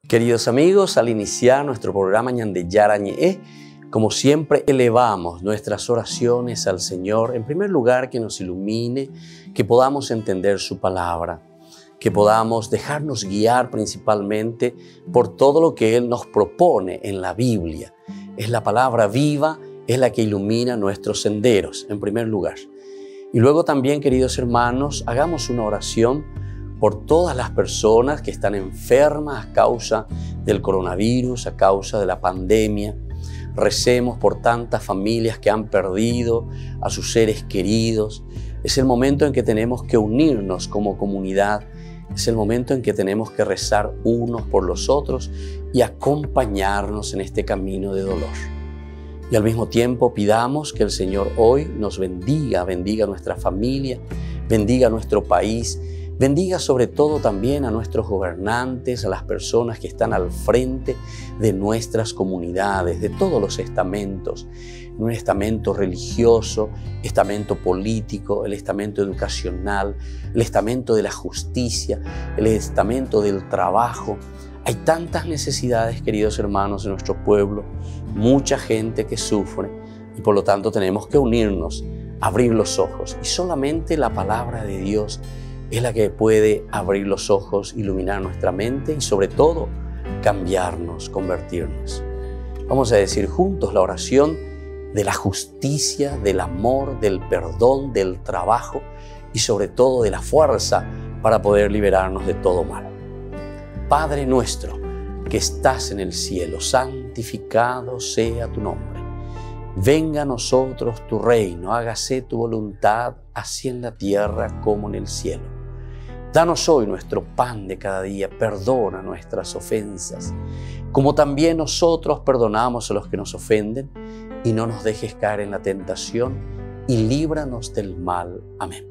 Queridos amigos, al iniciar nuestro programa Ñande Yarañe, como siempre elevamos nuestras oraciones al Señor, en primer lugar que nos ilumine, que podamos entender su palabra, que podamos dejarnos guiar principalmente por todo lo que Él nos propone en la Biblia. Es la palabra viva, es la que ilumina nuestros senderos, en primer lugar. Y luego también, queridos hermanos, hagamos una oración por todas las personas que están enfermas a causa del coronavirus, a causa de la pandemia. Recemos por tantas familias que han perdido a sus seres queridos. Es el momento en que tenemos que unirnos como comunidad. Es el momento en que tenemos que rezar unos por los otros y acompañarnos en este camino de dolor. Y al mismo tiempo pidamos que el Señor hoy nos bendiga, bendiga a nuestra familia, bendiga a nuestro país, bendiga sobre todo también a nuestros gobernantes, a las personas que están al frente de nuestras comunidades, de todos los estamentos, un estamento religioso, estamento político, el estamento educacional, el estamento de la justicia, el estamento del trabajo. Hay tantas necesidades, queridos hermanos, en nuestro pueblo, mucha gente que sufre y por lo tanto tenemos que unirnos, abrir los ojos y solamente la palabra de Dios es la que puede abrir los ojos, iluminar nuestra mente y sobre todo cambiarnos, convertirnos. Vamos a decir juntos la oración de la justicia, del amor, del perdón, del trabajo y sobre todo de la fuerza para poder liberarnos de todo mal. Padre nuestro que estás en el cielo, santificado sea tu nombre. Venga a nosotros tu reino, hágase tu voluntad, así en la tierra como en el cielo. Danos hoy nuestro pan de cada día, perdona nuestras ofensas, como también nosotros perdonamos a los que nos ofenden, y no nos dejes caer en la tentación, y líbranos del mal. Amén.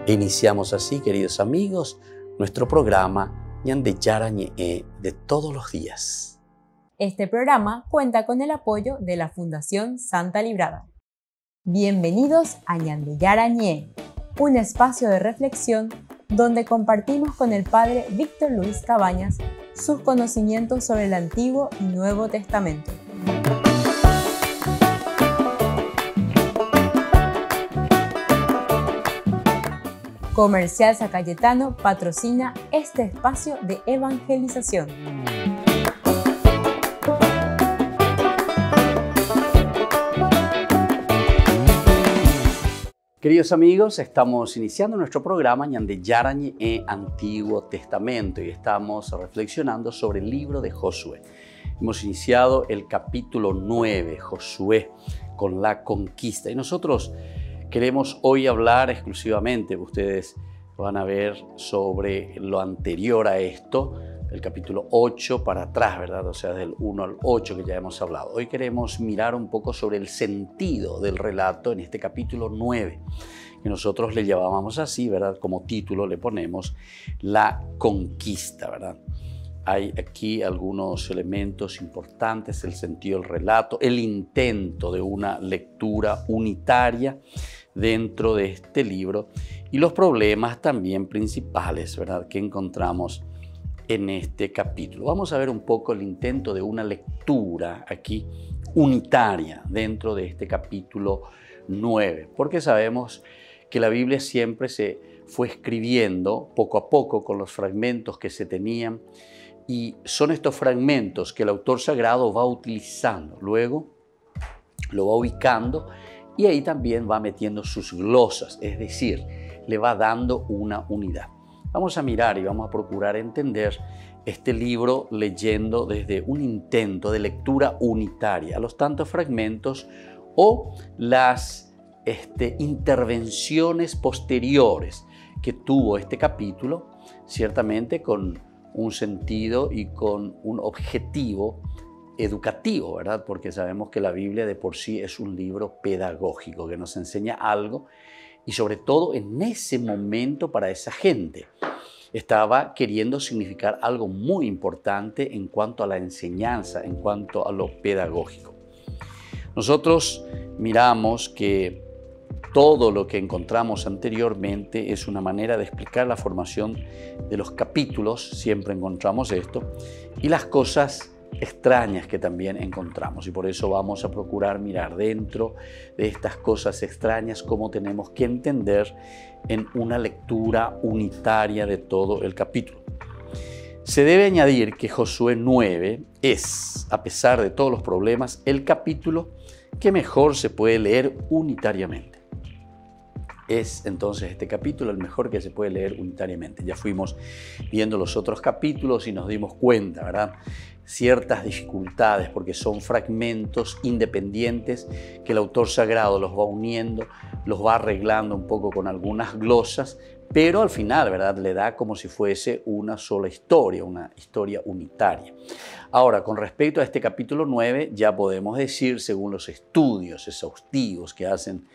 E iniciamos así, queridos amigos, nuestro programa Ñande Yarañe de todos los días. Este programa cuenta con el apoyo de la Fundación Santa Librada. Bienvenidos a Ñande Yarañe, un espacio de reflexión donde compartimos con el Padre Víctor Luis Cabañas sus conocimientos sobre el Antiguo y Nuevo Testamento. Comercial San Cayetano patrocina este espacio de evangelización. Queridos amigos, estamos iniciando nuestro programa Ñande Yarañe Antiguo Testamento y estamos reflexionando sobre el libro de Josué. Hemos iniciado el capítulo 9, Josué, con la conquista. Y nosotros queremos hoy hablar exclusivamente, ustedes van a ver, sobre lo anterior a esto, el capítulo 8 para atrás, ¿verdad? O sea, del 1 al 8 que ya hemos hablado. Hoy queremos mirar un poco sobre el sentido del relato en este capítulo 9, que nosotros le llamábamos así, ¿verdad? Como título le ponemos la conquista, ¿verdad? Hay aquí algunos elementos importantes, el sentido del relato, el intento de una lectura unitaria dentro de este libro y los problemas también principales, ¿verdad?, que encontramos en este capítulo. Vamos a ver un poco el intento de una lectura aquí unitaria dentro de este capítulo 9, porque sabemos que la Biblia siempre se fue escribiendo poco a poco con los fragmentos que se tenían y son estos fragmentos que el autor sagrado va utilizando, luego lo va ubicando y ahí también va metiendo sus glosas, es decir, le va dando una unidad. Vamos a mirar y vamos a procurar entender este libro leyendo desde un intento de lectura unitaria a los tantos fragmentos o las intervenciones posteriores que tuvo este capítulo, ciertamente con un sentido y con un objetivo educativo, ¿verdad? Porque sabemos que la Biblia de por sí es un libro pedagógico que nos enseña algo y sobre todo en ese momento para esa gente estaba queriendo significar algo muy importante en cuanto a la enseñanza, en cuanto a lo pedagógico. Nosotros miramos que Todo lo que encontramos anteriormente es una manera de explicar la formación de los capítulos, siempre encontramos esto, y las cosas extrañas que también encontramos. Y por eso vamos a procurar mirar dentro de estas cosas extrañas cómo tenemos que entender en una lectura unitaria de todo el capítulo. Se debe añadir que Josué 9 es, a pesar de todos los problemas, el capítulo que mejor se puede leer unitariamente. Es entonces este capítulo el mejor que se puede leer unitariamente. Ya fuimos viendo los otros capítulos y nos dimos cuenta, ¿verdad? Ciertas dificultades porque son fragmentos independientes que el autor sagrado los va uniendo, los va arreglando un poco con algunas glosas, pero al final, ¿verdad?, le da como si fuese una sola historia, una historia unitaria. Ahora, con respecto a este capítulo 9, ya podemos decir, según los estudios exhaustivos que hacen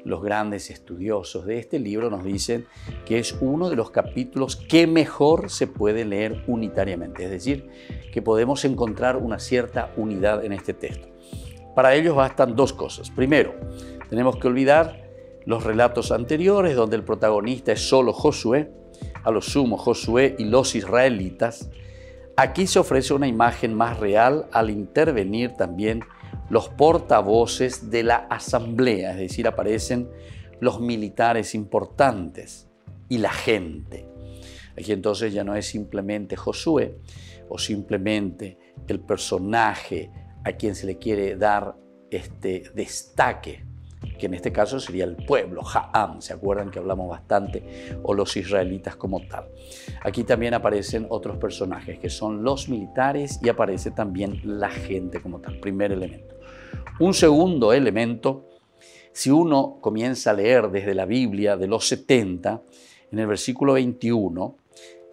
los grandes estudiosos de este libro, nos dicen que es uno de los capítulos que mejor se puede leer unitariamente, es decir, que podemos encontrar una cierta unidad en este texto. Para ello bastan dos cosas. Primero, tenemos que olvidar los relatos anteriores donde el protagonista es solo Josué, a lo sumo Josué y los israelitas. Aquí se ofrece una imagen más real al intervenir también los portavoces de la asamblea, es decir, aparecen los militares importantes y la gente. Aquí entonces ya no es simplemente Josué o simplemente el personaje a quien se le quiere dar este destaque, que en este caso sería el pueblo, Ha'am, ¿se acuerdan que hablamos bastante? O los israelitas como tal. Aquí también aparecen otros personajes que son los militares y aparece también la gente como tal, primer elemento. Un segundo elemento, si uno comienza a leer desde la Biblia de los 70, en el versículo 21,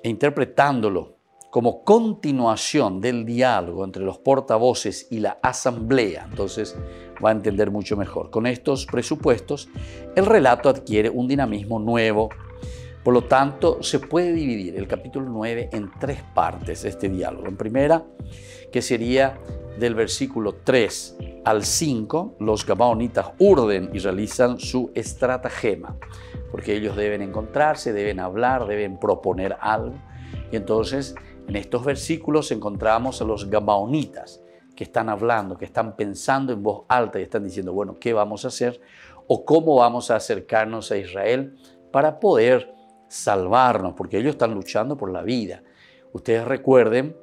e interpretándolo como continuación del diálogo entre los portavoces y la asamblea, entonces va a entender mucho mejor. Con estos presupuestos, el relato adquiere un dinamismo nuevo. Por lo tanto, se puede dividir el capítulo 9 en tres partes, este diálogo. En primera, que sería del versículo 3 al 5, los gabaonitas urden y realizan su estratagema, porque ellos deben encontrarse, deben hablar, deben proponer algo. Y entonces, en estos versículos encontramos a los gabaonitas que están hablando, que están pensando en voz alta y están diciendo, bueno, ¿qué vamos a hacer? O cómo vamos a acercarnos a Israel para poder salvarnos, porque ellos están luchando por la vida. Ustedes recuerden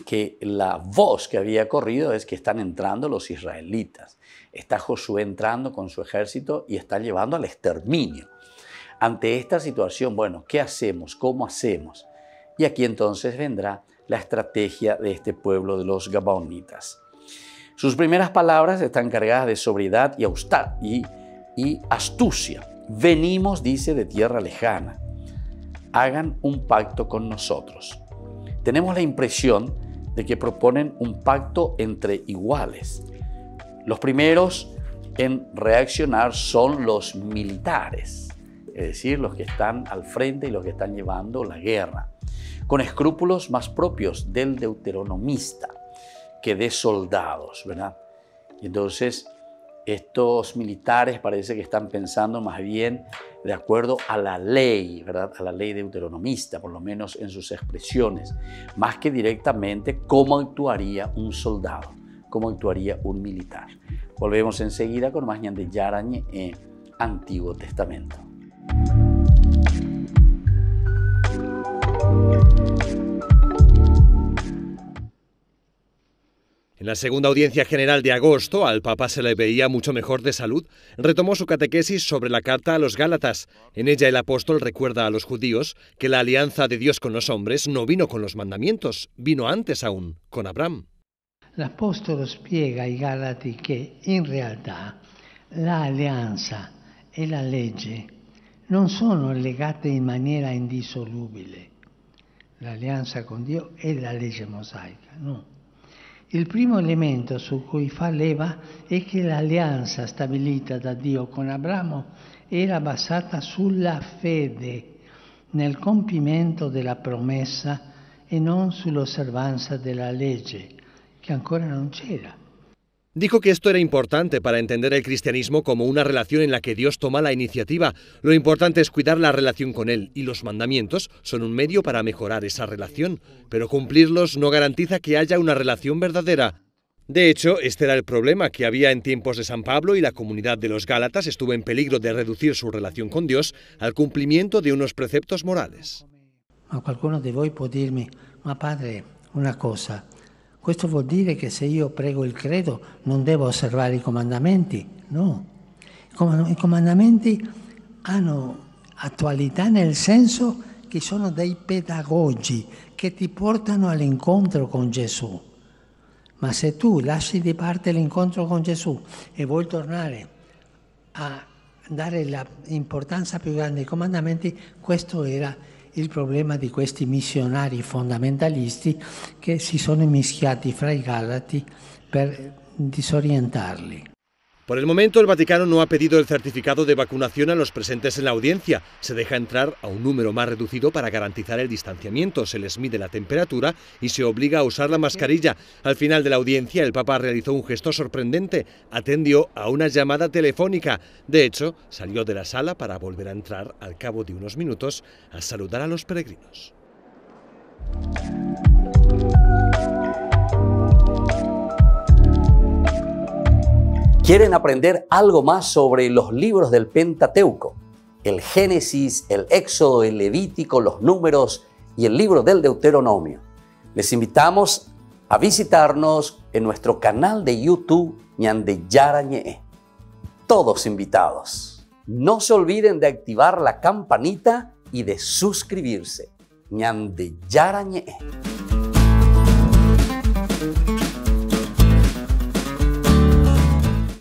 que la voz que había corrido es que están entrando los israelitas. Está Josué entrando con su ejército y está llevando al exterminio. Ante esta situación, bueno, ¿qué hacemos? ¿Cómo hacemos? Y aquí entonces vendrá la estrategia de este pueblo de los gabaonitas. Sus primeras palabras están cargadas de sobriedad y astucia. Venimos, dice, de tierra lejana. Hagan un pacto con nosotros. Tenemos la impresión de que proponen un pacto entre iguales. Los primeros en reaccionar son los militares, es decir, los que están al frente y los que están llevando la guerra, con escrúpulos más propios del deuteronomista que de soldados, ¿verdad? Y entonces estos militares parece que están pensando más bien de acuerdo a la ley, ¿verdad? A la ley deuteronomista, por lo menos en sus expresiones, más que directamente cómo actuaría un soldado, cómo actuaría un militar. Volvemos enseguida con más Ñande Yarañe en Antiguo Testamento. En la segunda audiencia general de agosto, al Papa se le veía mucho mejor de salud. Retomó su catequesis sobre la carta a los Gálatas. En ella el apóstol recuerda a los judíos que la alianza de Dios con los hombres no vino con los mandamientos, vino antes aún, con Abraham. L'Apostolo spiega ai Galati che in realtà l'alleanza e la legge non sono legate in maniera indissolubile. L'alleanza con Dio è la legge mosaica, no. Il primo elemento su cui fa leva è che l'alleanza stabilita da Dio con Abramo era basata sulla fede nel compimento della promessa e non sull'osservanza della legge, che ancora non c'era. Dijo que esto era importante para entender el cristianismo como una relación en la que Dios toma la iniciativa. Lo importante es cuidar la relación con Él, y los mandamientos son un medio para mejorar esa relación, pero cumplirlos no garantiza que haya una relación verdadera. De hecho, este era el problema que había en tiempos de San Pablo, y la comunidad de los Gálatas estuvo en peligro de reducir su relación con Dios al cumplimiento de unos preceptos morales. Ma qualcuno di voi può dirmi: ma padre, una cosa, questo vuol dire che se io prego il credo non devo osservare i comandamenti? No, i comandamenti hanno attualità nel senso che sono dei pedagogi che ti portano all'incontro con Gesù. Ma se tu lasci di parte l'incontro con Gesù e vuoi tornare a dare l'importanza più grande ai comandamenti, questo era il problema di questi missionari fondamentalisti che si sono immischiati fra i Galati per disorientarli. Por el momento, el Vaticano no ha pedido el certificado de vacunación a los presentes en la audiencia. Se deja entrar a un número más reducido para garantizar el distanciamiento, se les mide la temperatura y se obliga a usar la mascarilla. Al final de la audiencia, el Papa realizó un gesto sorprendente. Atendió a una llamada telefónica. De hecho, salió de la sala para volver a entrar al cabo de unos minutos a saludar a los peregrinos. ¿Quieren aprender algo más sobre los libros del Pentateuco? El Génesis, el Éxodo, el Levítico, los Números y el libro del Deuteronomio. Les invitamos a visitarnos en nuestro canal de YouTube Ñande Yarañe. Todos invitados. No se olviden de activar la campanita y de suscribirse. Ñande Yarañe.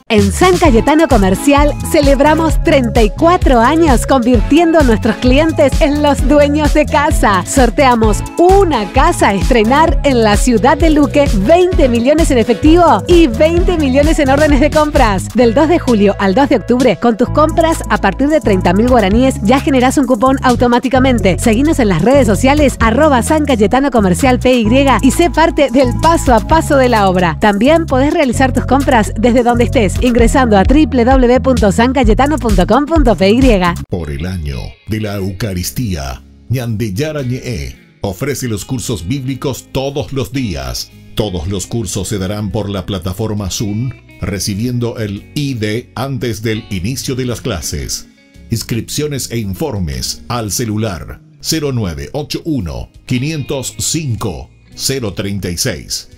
En San Cayetano Comercial celebramos 34 años convirtiendo a nuestros clientes en los dueños de casa. Sorteamos una casa a estrenar en la ciudad de Luque, 20 millones en efectivo y 20 millones en órdenes de compras. Del 2 de julio al 2 de octubre, con tus compras a partir de 30.000 guaraníes ya generás un cupón automáticamente. Seguinos en las redes sociales @San Cayetano Comercial PY y sé parte del paso a paso de la obra. También podés realizar tus compras desde donde estés, ingresando a www.sancayetano.com.py. Por el año de la Eucaristía, Ñande Yarañe ofrece los cursos bíblicos todos los días. Todos los cursos se darán por la plataforma Zoom, recibiendo el ID antes del inicio de las clases. Inscripciones e informes al celular 0981 505 036.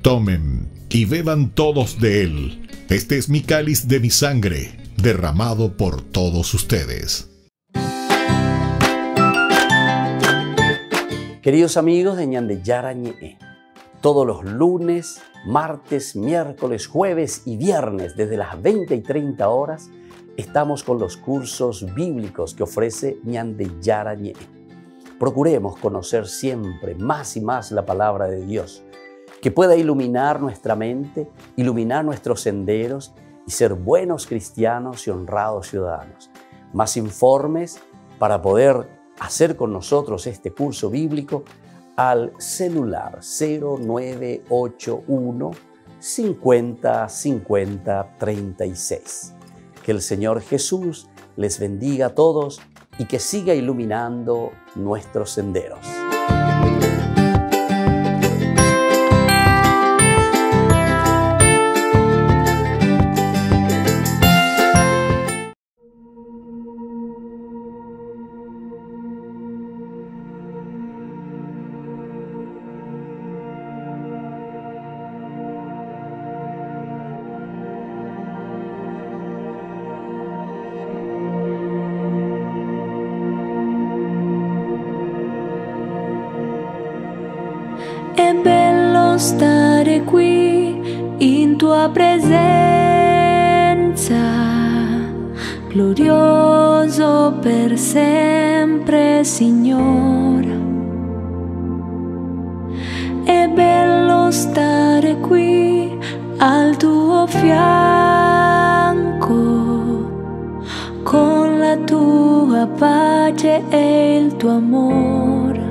Tomen y beban todos de él. Este es mi cáliz de mi sangre, derramado por todos ustedes. Queridos amigos de Ñande Yarañe, todos los lunes, martes, miércoles, jueves y viernes desde las 20 y 30 horas estamos con los cursos bíblicos que ofrece Ñande Yarañe. Procuremos conocer siempre más y más la palabra de Dios, que pueda iluminar nuestra mente, iluminar nuestros senderos y ser buenos cristianos y honrados ciudadanos. Más informes para poder hacer con nosotros este curso bíblico al celular 0981 50 50 36. Que el Señor Jesús les bendiga a todos y que siga iluminando nuestros senderos. È bello stare qui in tua presenza, glorioso per sempre, Signore. È bello stare qui al tuo fianco, con la tua pace e il tuo amore.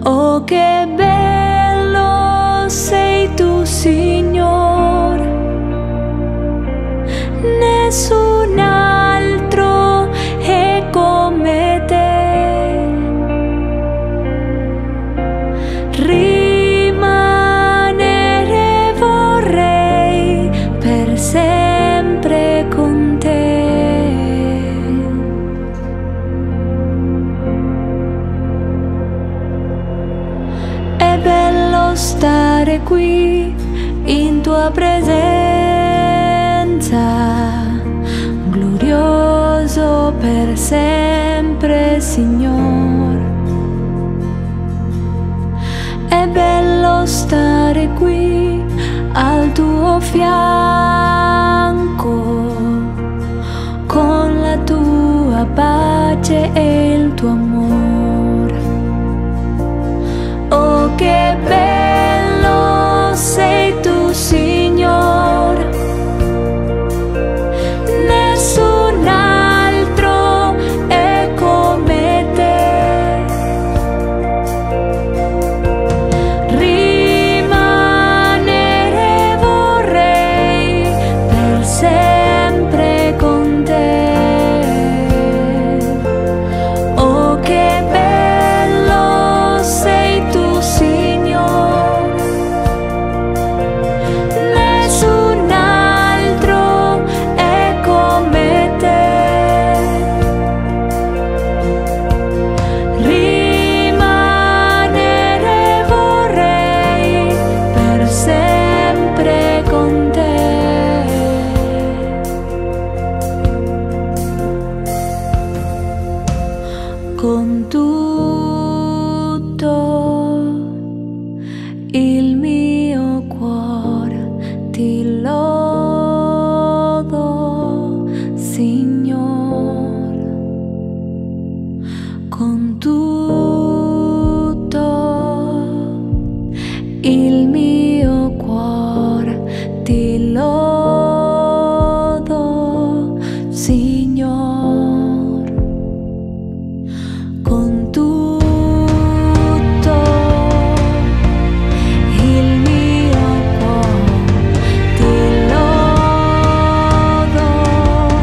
Oh, che bello sei tu Signore, nessun altro è come te. Rimanere vorrei per sempre con te. È bello stare qui in tua presenza, glorioso per sempre, Signore. È bello stare qui al tuo fianco, con la tua pace e il tuo amore. Oh, che bello sei tu, Signore, nessun altro è come te. Rimanere vorrei per sempre con te. Oh, che bello sei tu, Signore, nessun altro è come te. Rimanere vorrei per sempre con te. Con tutto il mio cuore ti lodo, Signore. Con tutto il mio cuore ti lodo, Signore. Con tutto il mio cuore ti lodo, Signore.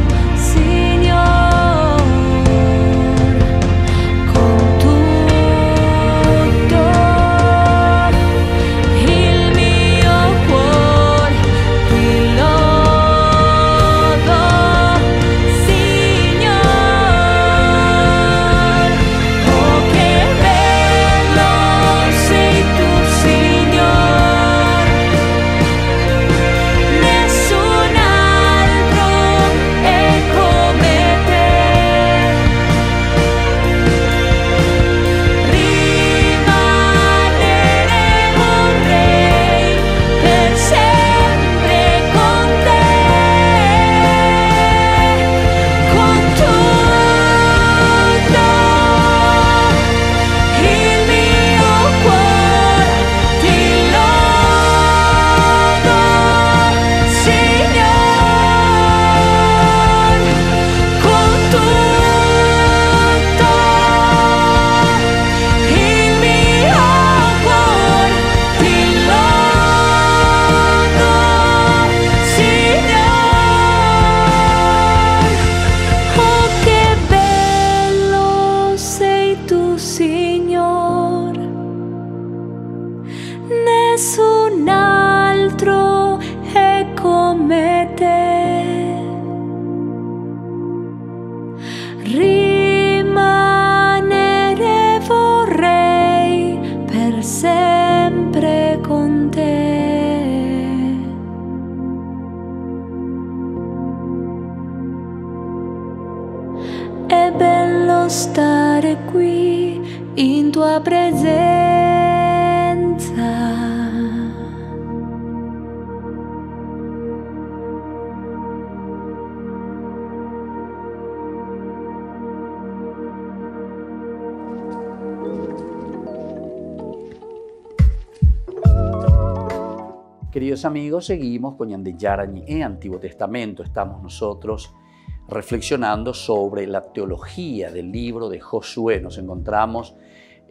Con tutto il mio cuore ti lodo, Signore. Oh, che bello sei tu, Signore, nessun altro è come te. Rimanere vorrei per sempre con te. Con tutto il mio cuore ti lodo, Signore. Con tutto il mio cuore ti lodo, Signore. Oh, che bello sei tu, Signore, nessun altro è come te. Rimanere vorrei per sempre con te. È bello stare qui in tua presenza. Queridos amigos, seguimos con Ñande Yarañe, Antiguo Testamento. Estamos nosotros reflexionando sobre la teología del libro de Josué. Nos encontramos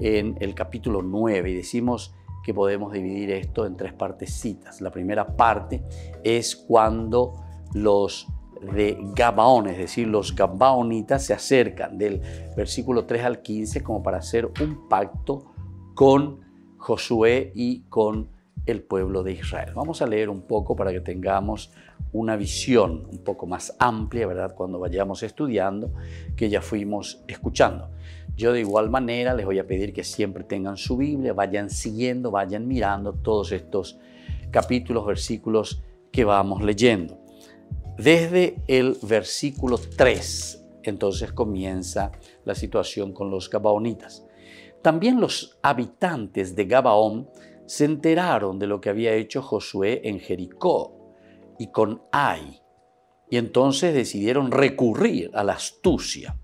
en el capítulo 9 y decimos que podemos dividir esto en tres partecitas. La primera parte es cuando los de Gabaón, es decir, los gabaonitas se acercan del versículo 3 al 15 como para hacer un pacto con Josué y con el pueblo de Israel. Vamos a leer un poco para que tengamos una visión un poco más amplia, ¿verdad? Cuando vayamos estudiando, que ya fuimos escuchando. Yo de igual manera les voy a pedir que siempre tengan su Biblia, vayan siguiendo, vayan mirando todos estos capítulos, versículos que vamos leyendo. Desde el versículo 3, entonces comienza la situación con los gabaonitas. También los habitantes de Gabaón se enteraron de lo que había hecho Josué en Jericó y con Ai, y entonces decidieron recurrir a la astucia.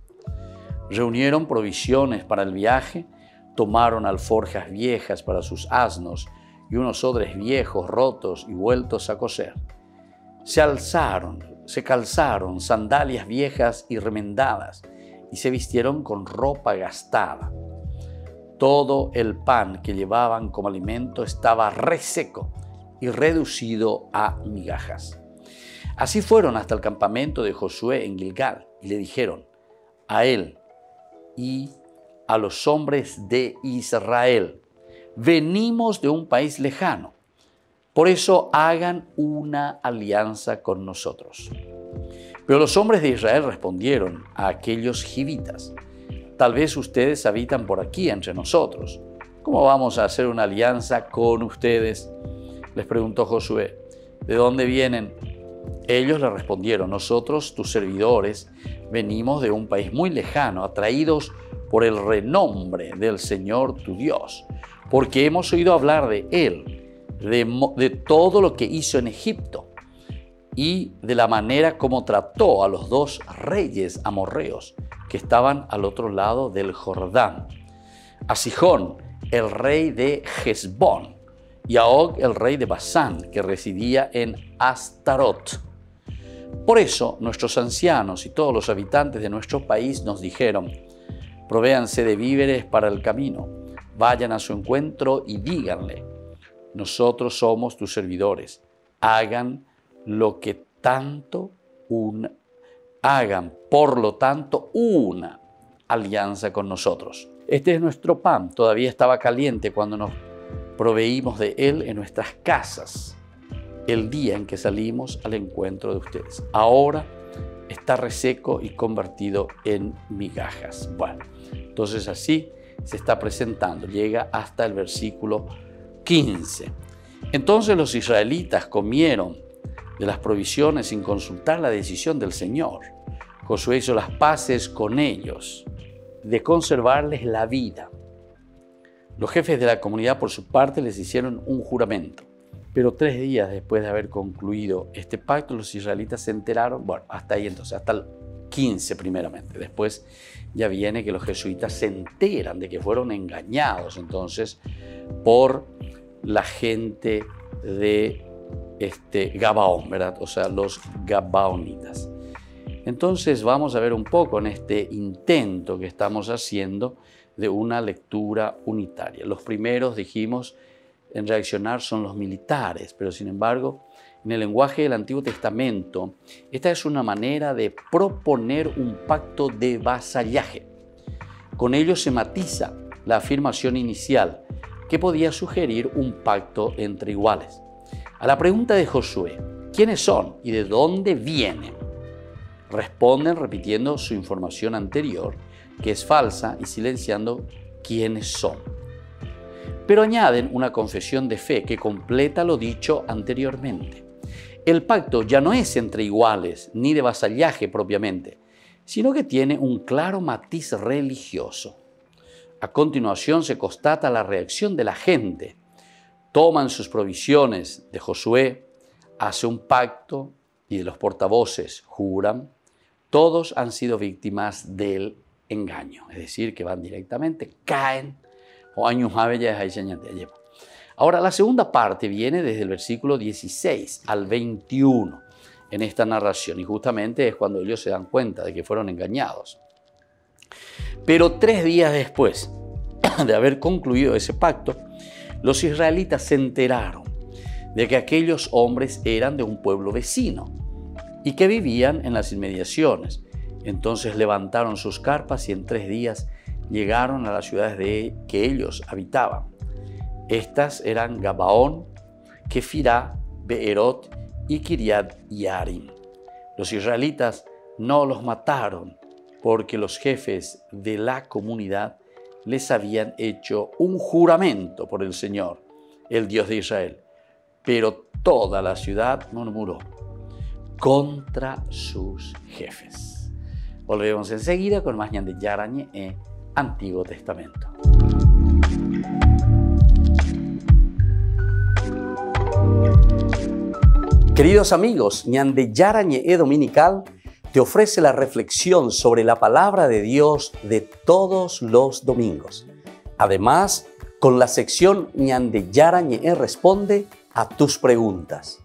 Reunieron provisiones para el viaje, tomaron alforjas viejas para sus asnos y unos odres viejos rotos y vueltos a coser. Se calzaron sandalias viejas y remendadas y se vistieron con ropa gastada. Todo el pan que llevaban como alimento estaba reseco y reducido a migajas. Así fueron hasta el campamento de Josué en Gilgal y le dijeron a él y a los hombres de Israel: venimos de un país lejano, por eso hagan una alianza con nosotros. Pero los hombres de Israel respondieron a aquellos givitas: tal vez ustedes habitan por aquí entre nosotros. ¿Cómo vamos a hacer una alianza con ustedes? Les preguntó Josué. ¿De dónde vienen? Ellos le respondieron: nosotros, tus servidores, venimos de un país muy lejano, atraídos por el renombre del Señor tu Dios, porque hemos oído hablar de Él, de todo lo que hizo en Egipto y de la manera como trató a los dos reyes amorreos que estaban al otro lado del Jordán, a Sihón, el rey de Hesbón, y a Og, el rey de Basán, que residía en Astarot. Por eso nuestros ancianos y todos los habitantes de nuestro país nos dijeron: provéanse de víveres para el camino, vayan a su encuentro y díganle: nosotros somos tus servidores, hagan por lo tanto una alianza con nosotros. Este es nuestro pan, todavía estaba caliente cuando nos proveímos de él en nuestras casas el día en que salimos al encuentro de ustedes. Ahora está reseco y convertido en migajas. Bueno, entonces así se está presentando, llega hasta el versículo 15. Entonces los israelitas comieron de las provisiones sin consultar la decisión del Señor. Josué hizo las paces con ellos de conservarles la vida. Los jefes de la comunidad, por su parte, les hicieron un juramento. Pero 3 días después de haber concluido este pacto, los israelitas se enteraron, bueno, hasta ahí entonces, hasta el 15 primeramente. Después ya viene que los jesuitas se enteran de que fueron engañados entonces por la gente de Gabaón, ¿verdad? O sea, los gabaonitas. Entonces vamos a ver un poco en este intento que estamos haciendo de una lectura unitaria. Los primeros, dijimos, en reaccionar son los militares, pero sin embargo, en el lenguaje del Antiguo Testamento, esta es una manera de proponer un pacto de vasallaje. Con ello se matiza la afirmación inicial, que podía sugerir un pacto entre iguales. A la pregunta de Josué, ¿quiénes son y de dónde vienen?, responden repitiendo su información anterior, que es falsa, y silenciando quiénes son. Pero añaden una confesión de fe que completa lo dicho anteriormente. El pacto ya no es entre iguales ni de vasallaje propiamente, sino que tiene un claro matiz religioso. A continuación se constata la reacción de la gente. Toman sus provisiones de Josué, hace un pacto y de los portavoces juran. Todos han sido víctimas del engaño, es decir, que van directamente, caen. Ahora, la segunda parte viene desde el versículo 16 al 21 en esta narración, y justamente es cuando ellos se dan cuenta de que fueron engañados. Pero 3 días después de haber concluido ese pacto, los israelitas se enteraron de que aquellos hombres eran de un pueblo vecino y que vivían en las inmediaciones. Entonces levantaron sus carpas y en 3 días llegaron a las ciudades que ellos habitaban. Estas eran Gabaón, Kefirá, Beerot y Kiriat Yarim. Los israelitas no los mataron porque los jefes de la comunidad les habían hecho un juramento por el Señor, el Dios de Israel. Pero toda la ciudad murmuró contra sus jefes. Volvemos enseguida con más Ñande Yarañe, Antiguo Testamento. Queridos amigos, Ñande Yarañe Dominical te ofrece la reflexión sobre la palabra de Dios de todos los domingos. Además, con la sección Ñande Yarañe responde a tus preguntas.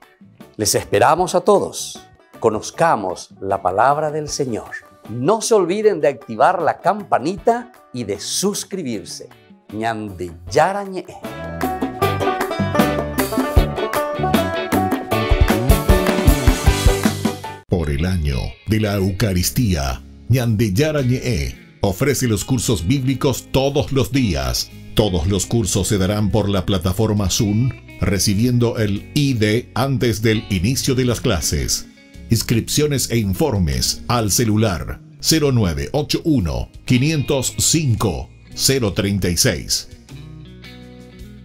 Les esperamos a todos. Conozcamos la palabra del Señor. No se olviden de activar la campanita y de suscribirse. Ñande Yarañe. Por el año de la Eucaristía, Ñande Yarañe ofrece los cursos bíblicos todos los días. Todos los cursos se darán por la plataforma Zoom, recibiendo el ID antes del inicio de las clases. Inscripciones e informes al celular 0981 505 036.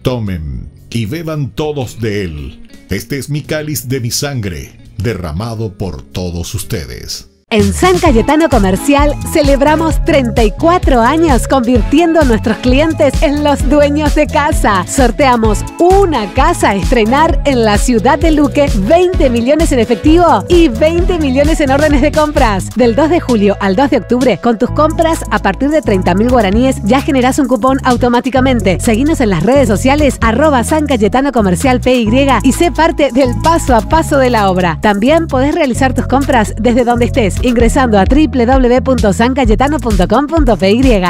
Tomen y beban todos de él. Este es mi cáliz de mi sangre, derramado por todos ustedes. En San Cayetano Comercial celebramos 34 años convirtiendo a nuestros clientes en los dueños de casa. Sorteamos una casa a estrenar en la ciudad de Luque, 20 millones en efectivo y 20 millones en órdenes de compras. Del 2 de julio al 2 de octubre, con tus compras a partir de 30.000 guaraníes ya generás un cupón automáticamente. Seguinos en las redes sociales @San Cayetano Comercial PY y sé parte del paso a paso de la obra. También podés realizar tus compras desde donde estés, ingresando a www.sancayetano.com.py.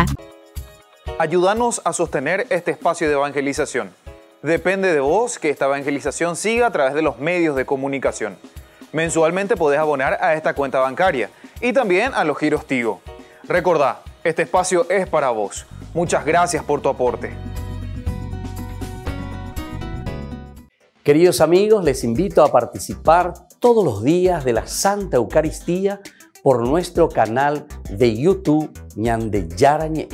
Ayúdanos a sostener este espacio de evangelización. Depende de vos que esta evangelización siga a través de los medios de comunicación. Mensualmente podés abonar a esta cuenta bancaria y también a los giros Tigo. Recordá, este espacio es para vos. Muchas gracias por tu aporte. Queridos amigos, les invito a participar todos los días de la Santa Eucaristía por nuestro canal de YouTube Ñande Yarañe.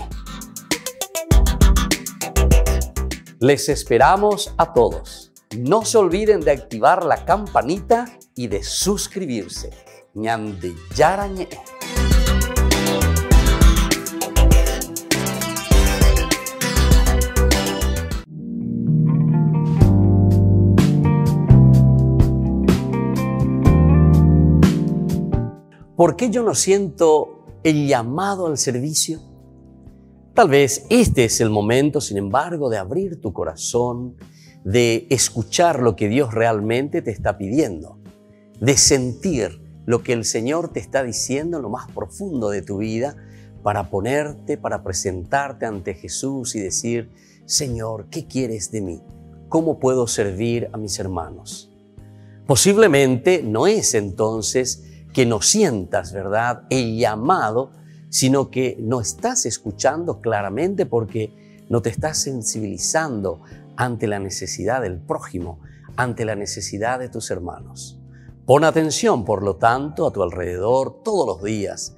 Les esperamos a todos. No se olviden de activar la campanita y de suscribirse. Ñande Yarañe. ¿Por qué yo no siento el llamado al servicio? Tal vez este es el momento, sin embargo, de abrir tu corazón, de escuchar lo que Dios realmente te está pidiendo, de sentir lo que el Señor te está diciendo en lo más profundo de tu vida, para presentarte ante Jesús y decir: Señor, ¿qué quieres de mí? ¿Cómo puedo servir a mis hermanos? Posiblemente no es entonces que no sientas, ¿verdad?, el llamado, sino que no estás escuchando claramente porque no te estás sensibilizando ante la necesidad del prójimo, ante la necesidad de tus hermanos. Pon atención, por lo tanto, a tu alrededor todos los días.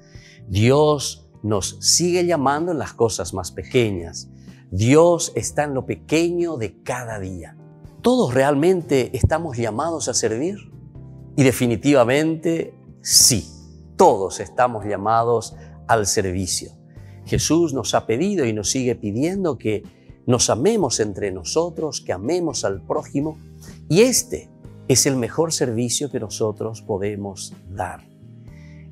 Dios nos sigue llamando en las cosas más pequeñas. Dios está en lo pequeño de cada día. ¿Todos realmente estamos llamados a servir? Y definitivamente sí, todos estamos llamados al servicio. Jesús nos ha pedido y nos sigue pidiendo que nos amemos entre nosotros, que amemos al prójimo, y este es el mejor servicio que nosotros podemos dar.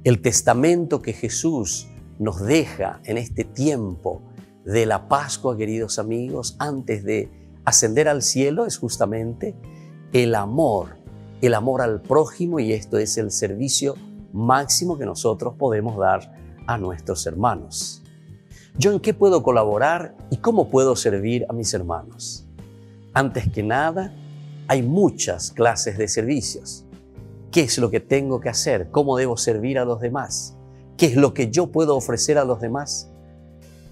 El testamento que Jesús nos deja en este tiempo de la Pascua, queridos amigos, antes de ascender al cielo, es justamente el amor al prójimo, y esto es el servicio máximo que nosotros podemos dar a nuestros hermanos. ¿Yo en qué puedo colaborar y cómo puedo servir a mis hermanos? Antes que nada, hay muchas clases de servicios. ¿Qué es lo que tengo que hacer? ¿Cómo debo servir a los demás? ¿Qué es lo que yo puedo ofrecer a los demás?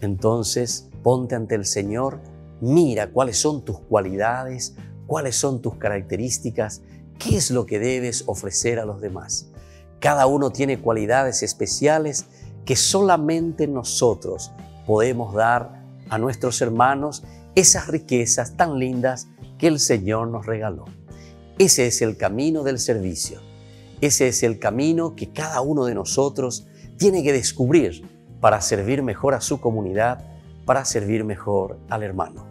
Entonces, ponte ante el Señor, mira cuáles son tus cualidades, cuáles son tus características, qué es lo que debes ofrecer a los demás. Cada uno tiene cualidades especiales que solamente nosotros podemos dar a nuestros hermanos, esas riquezas tan lindas que el Señor nos regaló. Ese es el camino del servicio. Ese es el camino que cada uno de nosotros tiene que descubrir para servir mejor a su comunidad, para servir mejor al hermano.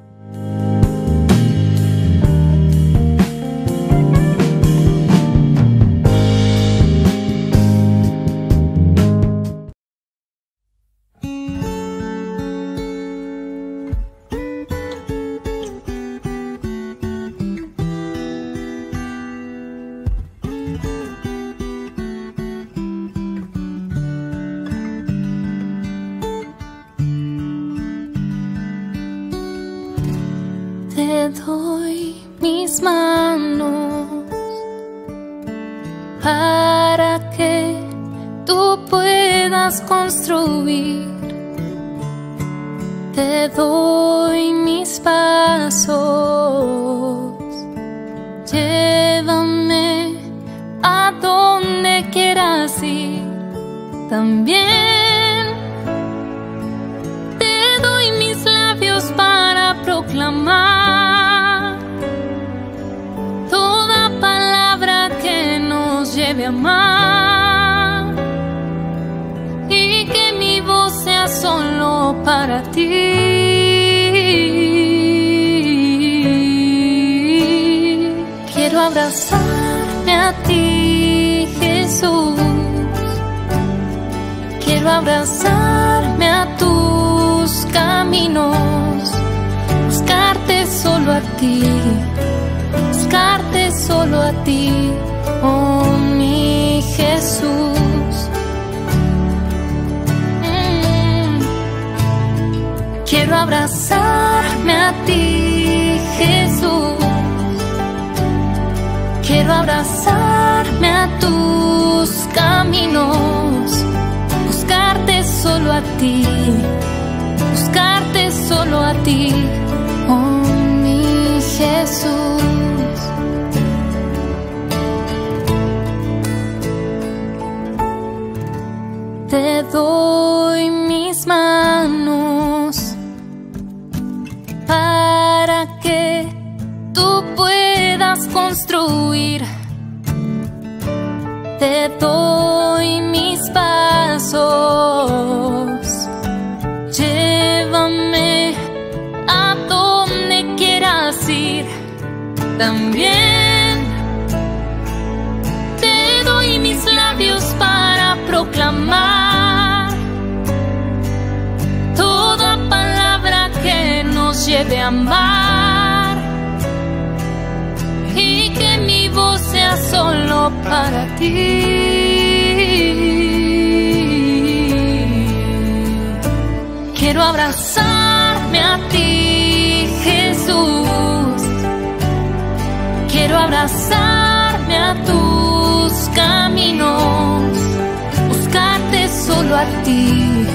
Te doy mis manos para que tú puedas construir. Te doy mis pasos, llévame a donde quieras ir. También te doy mis labios para proclamar toda palabra que nos lleve a amar, y que mi voz sea solo para ti. Quiero abrazarme a ti, Jesús. Quiero abrazarme a tus caminos, buscarte solo a ti, buscarte solo a ti, oh mi Jesús. Quiero abrazarme a ti, Jesús. Quiero abrazarme a tus caminos, buscarte solo a ti, buscarte solo a ti, oh mi Jesús. Te doy mis manos para que tú puedas construir. Te doy mis pasos, llévame a donde quieras ir. También te doy mis labios para proclamar toda palabra que nos lleve a amar, y que mi voz sea solo para ti. Quiero abrazarme a ti, Jesús. Quiero abrazarme a tus caminos, buscarte solo a ti,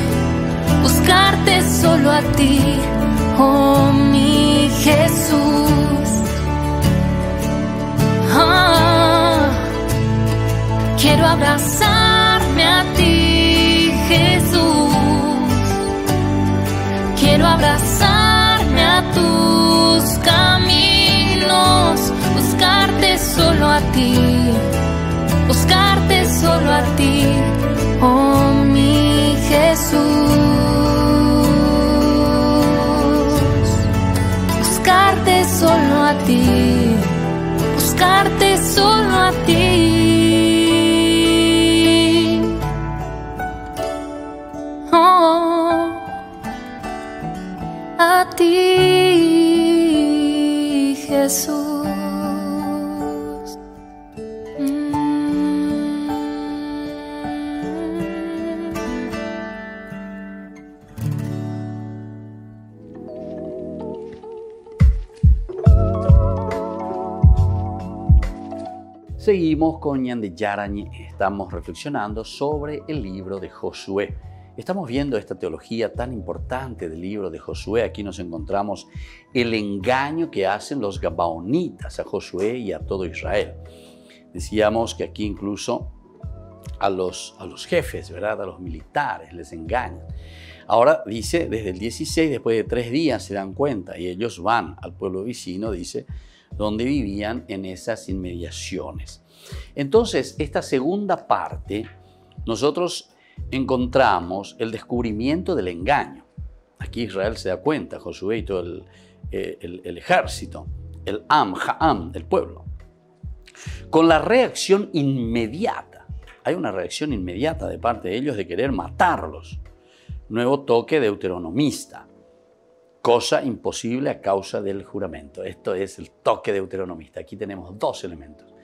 buscarte solo a ti, oh mi Jesús. Quiero abrazarme a ti, Jesús. Quiero abrazarme a tus caminos, buscarte solo a ti, buscarte solo a ti, oh mi Jesús. Buscarte solo a ti, buscarte solo a ti. Oh, a ti, Jesús. Seguimos con Ñande Yarañe. Estamos reflexionando sobre el libro de Josué. Estamos viendo esta teología tan importante del libro de Josué. Aquí nos encontramos el engaño que hacen los gabaonitas a Josué y a todo Israel. Decíamos que aquí incluso a los jefes, ¿verdad? A los militares les engañan. Ahora dice, desde el 16, después de 3 días se dan cuenta y ellos van al pueblo vecino, dice, donde vivían en esas inmediaciones. Entonces, esta segunda parte, nosotros encontramos el descubrimiento del engaño. Aquí Israel se da cuenta, Josué y todo el ejército, el Ha'am, el pueblo, con la reacción inmediata. Hay una reacción inmediata de parte de ellos de querer matarlos. Nuevo toque deuteronomista. Cosa imposible a causa del juramento. Esto es el toque deuteronomista. Aquí tenemos 2 elementos.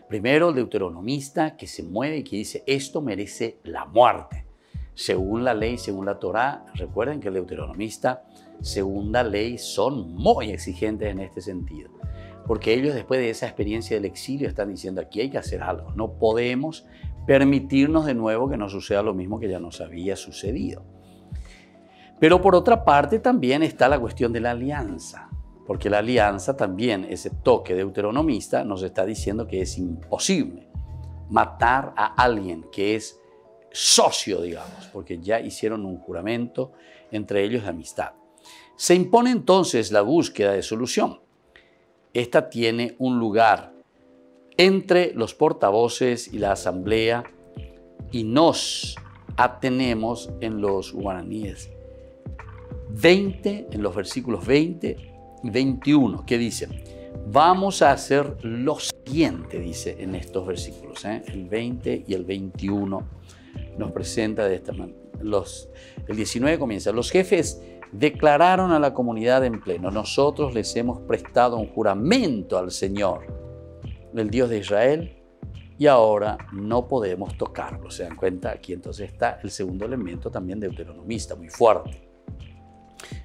Primero, el deuteronomista que se mueve y que dice, esto merece la muerte. Según la ley, según la Torá, recuerden que el deuteronomista, según la ley, son muy exigentes en este sentido. Porque ellos, después de esa experiencia del exilio, están diciendo, aquí hay que hacer algo. No podemos permitirnos de nuevo que nos suceda lo mismo que ya nos había sucedido. Pero por otra parte también está la cuestión de la alianza, porque la alianza también, ese toque deuteronomista, nos está diciendo que es imposible matar a alguien que es socio, digamos, porque ya hicieron un juramento entre ellos de amistad. Se impone entonces la búsqueda de solución. Esta tiene un lugar entre los portavoces y la asamblea y nos atenemos en los guaraníes 20, en los versículos 20 y 21, que dicen, vamos a hacer lo siguiente, dice en estos versículos, el 20 y el 21 nos presenta de esta manera. El 19 comienza, los jefes declararon a la comunidad en pleno, nosotros les hemos prestado un juramento al Señor, el Dios de Israel, y ahora no podemos tocarlo. ¿Se dan cuenta? Aquí entonces está el segundo elemento también deuteronomista, muy fuerte.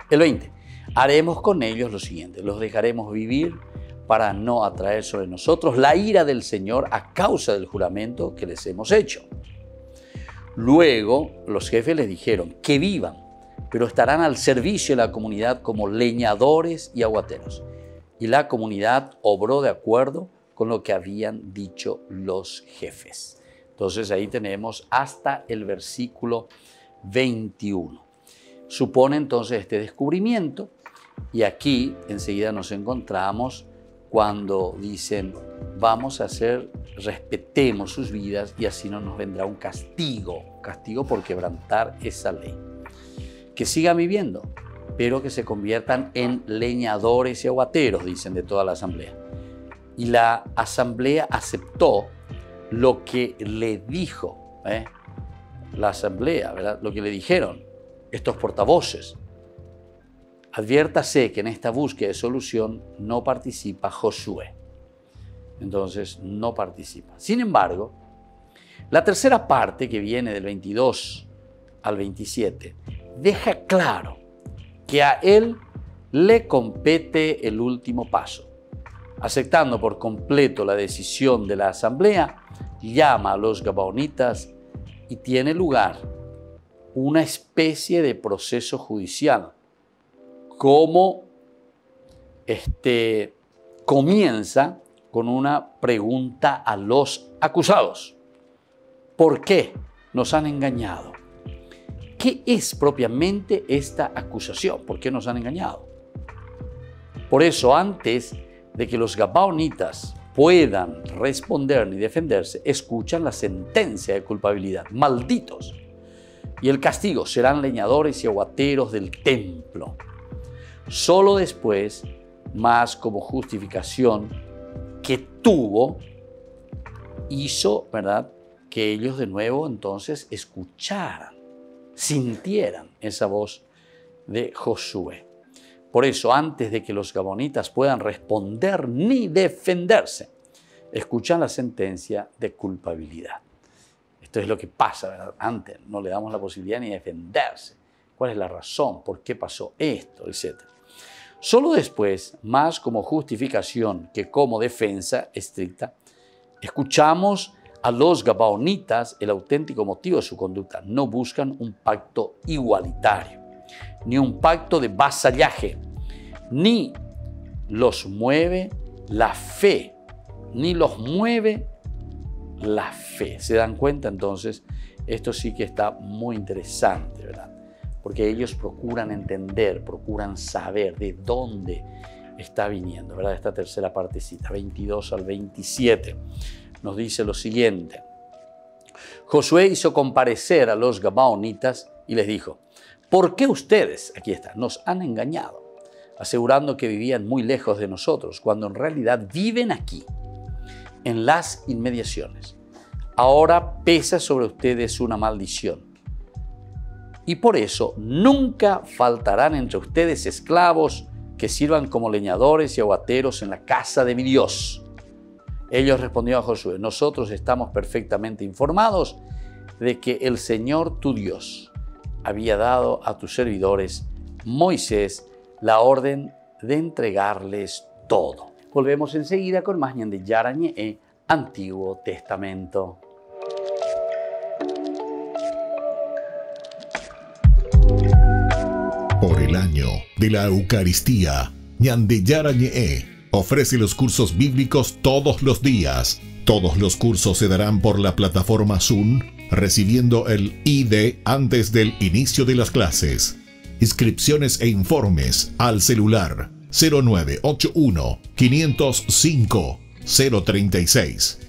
El 20. Haremos con ellos lo siguiente. Los dejaremos vivir para no atraer sobre nosotros la ira del Señor a causa del juramento que les hemos hecho. Luego los jefes les dijeron que vivan, pero estarán al servicio de la comunidad como leñadores y aguateros. Y la comunidad obró de acuerdo con lo que habían dicho los jefes. Entonces ahí tenemos hasta el versículo 21. Supone entonces este descubrimiento y aquí enseguida nos encontramos cuando dicen vamos a respetemos sus vidas y así no nos vendrá un castigo por quebrantar esa ley. Que sigan viviendo, pero que se conviertan en leñadores y aguateros, dicen de toda la asamblea. Y la asamblea aceptó lo que le dijo, la asamblea, ¿verdad? Lo que le dijeron estos portavoces. Adviértase que en esta búsqueda de solución no participa Josué. Entonces no participa. Sin embargo, la tercera parte que viene del 22 al 27 deja claro que a él le compete el último paso. Aceptando por completo la decisión de la asamblea, llama a los gabaonitas y tiene lugar una especie de proceso judicial. Como comienza con una pregunta a los acusados. ¿Por qué nos han engañado? ¿Qué es propiamente esta acusación? ¿Por qué nos han engañado? Por eso, antes de que los gabaonitas puedan responder ni defenderse, escuchan la sentencia de culpabilidad. Malditos. Y el castigo serán leñadores y aguateros del templo. Solo después, más como justificación que tuvo, hizo, ¿verdad?, que ellos de nuevo entonces escucharan, sintieran esa voz de Josué. Por eso, antes de que los gabonitas puedan responder ni defenderse, escuchan la sentencia de culpabilidad. Esto es lo que pasa, ¿verdad? Antes no le damos la posibilidad ni de defenderse. ¿Cuál es la razón? ¿Por qué pasó esto? Etcétera. Solo después, más como justificación que como defensa estricta, Escuchamos a los gabaonitas el auténtico motivo de su conducta. No buscan un pacto igualitario, ni un pacto de vasallaje, ni los mueve la fe, ni los mueve la fe. ¿Se dan cuenta entonces? Esto sí que está muy interesante, ¿verdad? Porque ellos procuran entender, procuran saber de dónde está viniendo, ¿verdad? Esta tercera partecita, 22 al 27, nos dice lo siguiente. Josué hizo comparecer a los gabaonitas y les dijo: ¿por qué ustedes, aquí está, nos han engañado, asegurando que vivían muy lejos de nosotros, cuando en realidad viven aquí, en las inmediaciones? Ahora pesa sobre ustedes una maldición, y por eso nunca faltarán entre ustedes esclavos que sirvan como leñadores y aguateros en la casa de mi Dios. Ellos respondieron a Josué: nosotros estamos perfectamente informados de que el Señor tu Dios había dado a tus servidores Moisés la orden de entregarles todo. Volvemos enseguida con más Ñande Yarañe, Antiguo Testamento. Por el año de la Eucaristía, Ñande Yarañe ofrece los cursos bíblicos todos los días. Todos los cursos se darán por la plataforma Zoom, recibiendo el ID antes del inicio de las clases. Inscripciones e informes al celular 0981 505 036.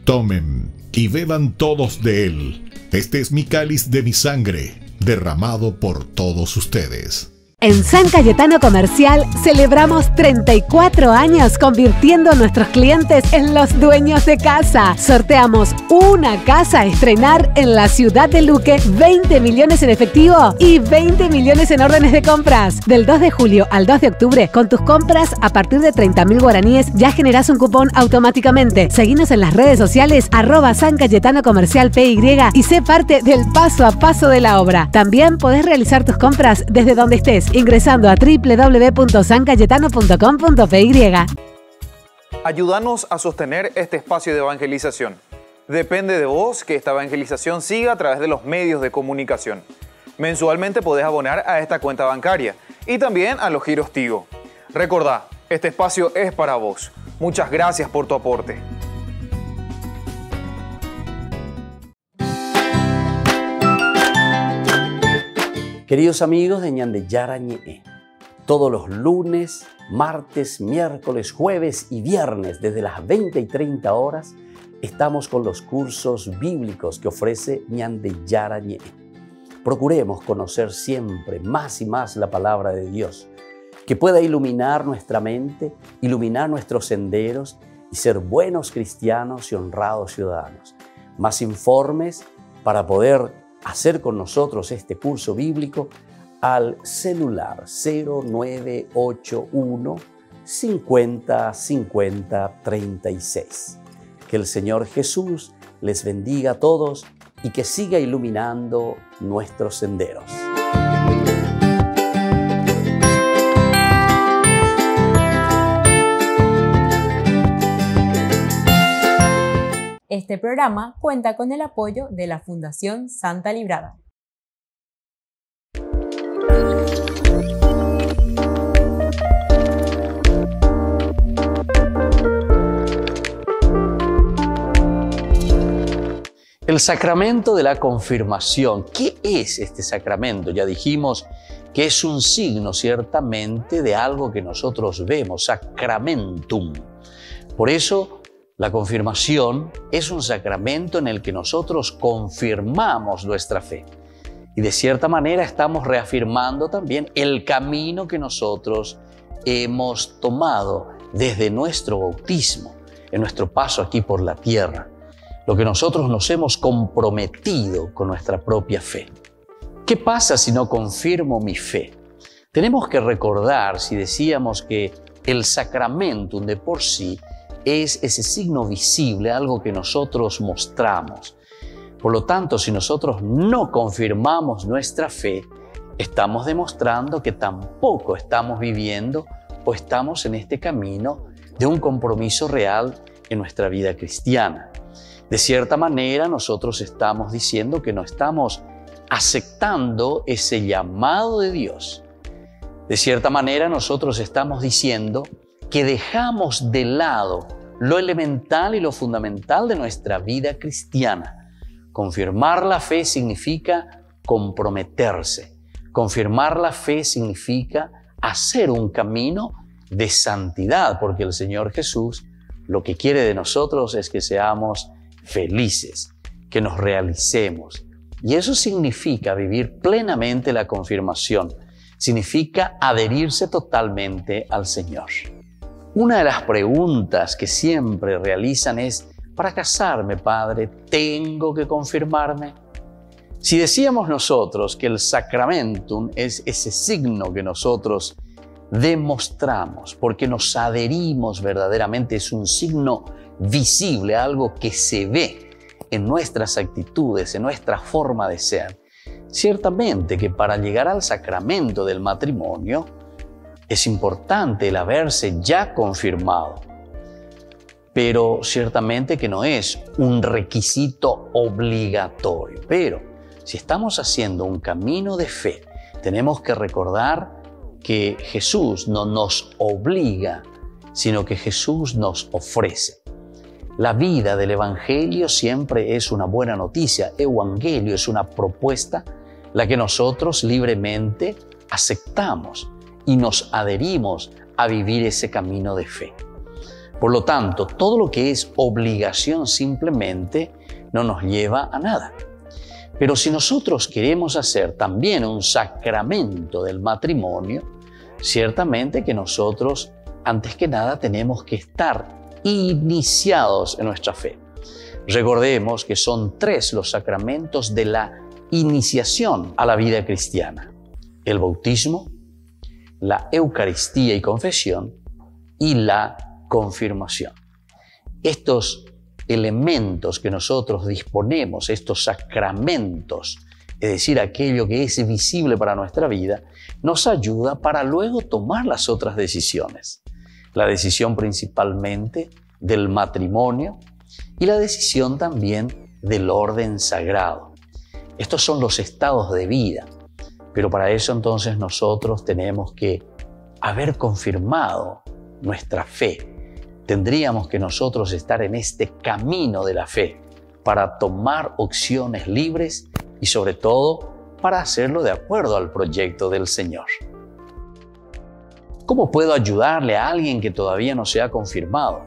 Tomen y beban todos de él. Este es mi cáliz de mi sangre, derramado por todos ustedes. En San Cayetano Comercial celebramos 34 años convirtiendo a nuestros clientes en los dueños de casa. Sorteamos una casa a estrenar en la ciudad de Luque, 20 millones en efectivo y 20 millones en órdenes de compras. Del 2 de julio al 2 de octubre, con tus compras a partir de 30.000 guaraníes ya generás un cupón automáticamente. Seguinos en las redes sociales @San Cayetano Comercial PY y sé parte del paso a paso de la obra. También podés realizar tus compras desde donde estés, ingresando a www.sancayetano.com.py. Ayúdanos a sostener este espacio de evangelización. Depende de vos que esta evangelización siga a través de los medios de comunicación. Mensualmente podés abonar a esta cuenta bancaria y también a los giros Tigo. Recordá, este espacio es para vos. Muchas gracias por tu aporte. Queridos amigos de Ñande Yarañe, todos los lunes, martes, miércoles, jueves y viernes desde las 20 y 30 horas estamos con los cursos bíblicos que ofrece Ñande Yarañe. Procuremos conocer siempre más y más la palabra de Dios, que pueda iluminar nuestra mente, iluminar nuestros senderos y ser buenos cristianos y honrados ciudadanos. Más informes para poder hacer con nosotros este curso bíblico al celular 0981 50 50 36. Que el Señor Jesús les bendiga a todos y que siga iluminando nuestros senderos. Este programa cuenta con el apoyo de la Fundación Santa Librada. El sacramento de la confirmación. ¿Qué es este sacramento? Ya dijimos que es un signo ciertamente de algo que nosotros vemos, sacramentum. Por eso, la confirmación es un sacramento en el que nosotros confirmamos nuestra fe. Y de cierta manera estamos reafirmando también el camino que nosotros hemos tomado desde nuestro bautismo, en nuestro paso aquí por la tierra. Lo que nosotros nos hemos comprometido con nuestra propia fe. ¿Qué pasa si no confirmo mi fe? Tenemos que recordar, si decíamos que el sacramentum de por sí es ese signo visible, algo que nosotros mostramos. Por lo tanto, si nosotros no confirmamos nuestra fe, estamos demostrando que tampoco estamos viviendo o estamos en este camino de un compromiso real en nuestra vida cristiana. De cierta manera, nosotros estamos diciendo que no estamos aceptando ese llamado de Dios. De cierta manera, nosotros estamos diciendo que dejamos de lado lo elemental y lo fundamental de nuestra vida cristiana. Confirmar la fe significa comprometerse. Confirmar la fe significa hacer un camino de santidad, porque el Señor Jesús lo que quiere de nosotros es que seamos felices, que nos realicemos. Y eso significa vivir plenamente la confirmación. Significa adherirse totalmente al Señor. Una de las preguntas que siempre realizan es: para casarme, Padre, ¿tengo que confirmarme? Si decíamos nosotros que el sacramentum es ese signo que nosotros demostramos porque nos adherimos verdaderamente, es un signo visible, algo que se ve en nuestras actitudes, en nuestra forma de ser. Ciertamente que para llegar al sacramento del matrimonio es importante el haberse ya confirmado, pero ciertamente que no es un requisito obligatorio. Pero si estamos haciendo un camino de fe, tenemos que recordar que Jesús no nos obliga, sino que Jesús nos ofrece. La vida del Evangelio siempre es una buena noticia. Evangelio es una propuesta, la que nosotros libremente aceptamos y nos adherimos a vivir ese camino de fe. Por lo tanto, todo lo que es obligación simplemente no nos lleva a nada. Pero si nosotros queremos hacer también un sacramento del matrimonio, ciertamente que nosotros, antes que nada, tenemos que estar iniciados en nuestra fe. Recordemos que son 3 los sacramentos de la iniciación a la vida cristiana: el bautismo, la Eucaristía y confesión y la confirmación. Estos elementos que nosotros disponemos, estos sacramentos, es decir, aquello que es visible para nuestra vida, nos ayuda para luego tomar las otras decisiones. La decisión principalmente del matrimonio y la decisión también del orden sagrado. Estos son los estados de vida, pero para eso entonces nosotros tenemos que haber confirmado nuestra fe. Tendríamos que nosotros estar en este camino de la fe para tomar opciones libres y sobre todo para hacerlo de acuerdo al proyecto del Señor. ¿Cómo puedo ayudarle a alguien que todavía no se ha confirmado?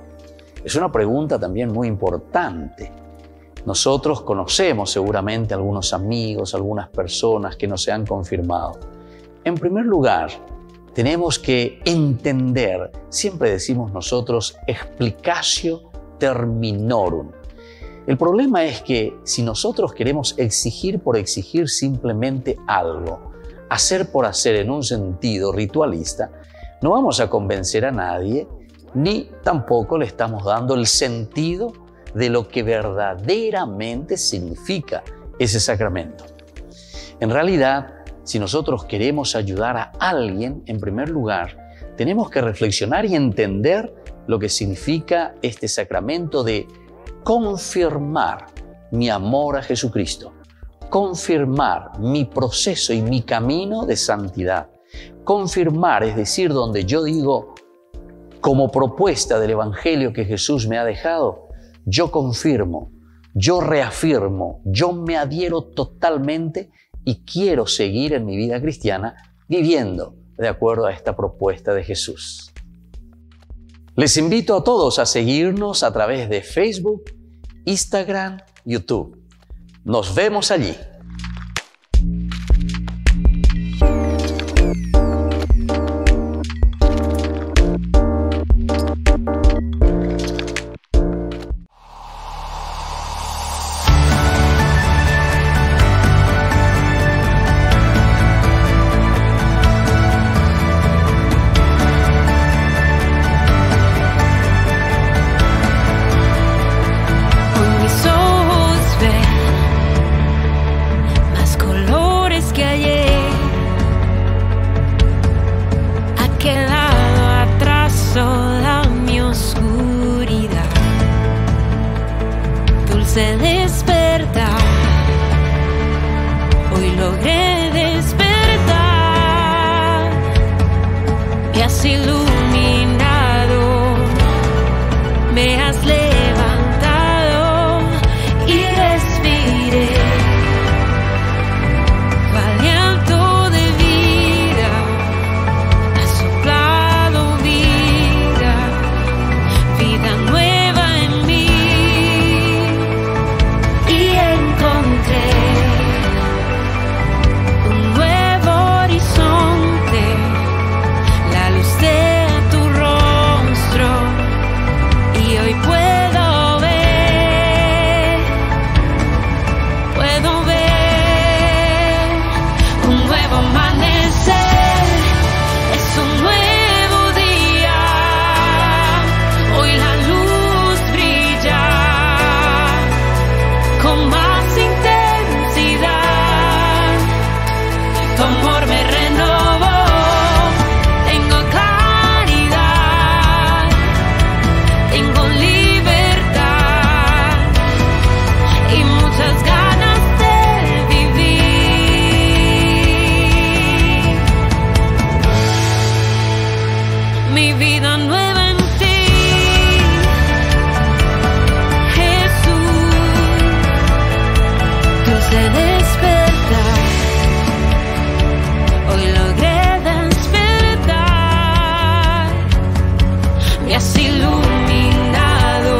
Es una pregunta también muy importante. Nosotros conocemos seguramente algunos amigos, algunas personas que no se han confirmado. En primer lugar, tenemos que entender, siempre decimos nosotros, explicatio terminorum. El problema es que si nosotros queremos exigir por exigir simplemente algo, hacer por hacer en un sentido ritualista, no vamos a convencer a nadie, ni tampoco le estamos dando el sentido de lo que verdaderamente significa ese sacramento. En realidad, si nosotros queremos ayudar a alguien, en primer lugar, tenemos que reflexionar y entender lo que significa este sacramento de confirmar mi amor a Jesucristo, confirmar mi proceso y mi camino de santidad. Confirmar, es decir, donde yo digo, como propuesta del Evangelio que Jesús me ha dejado, yo confirmo, yo reafirmo, yo me adhiero totalmente y quiero seguir en mi vida cristiana viviendo de acuerdo a esta propuesta de Jesús. Les invito a todos a seguirnos a través de Facebook, Instagram, YouTube. Nos vemos allí. dulce despertar. Hoy logré despertar. Me has iluminado, me has levantado y respiré. Aliento de vida, has soplado vida, vida nueva en mí. Y encontré un nuevo horizonte, la luz de tu rostro. Y hoy puedo ver un nuevo amanecer, es un nuevo día. Hoy la luz brilla con más intensidad. Tu amor me renovó, tengo claridad, tengo libertad y muchas ganas de vivir. Mi vida nueva en ti, Jesús, dulce despertar. Hoy logré despertar. Me has iluminado,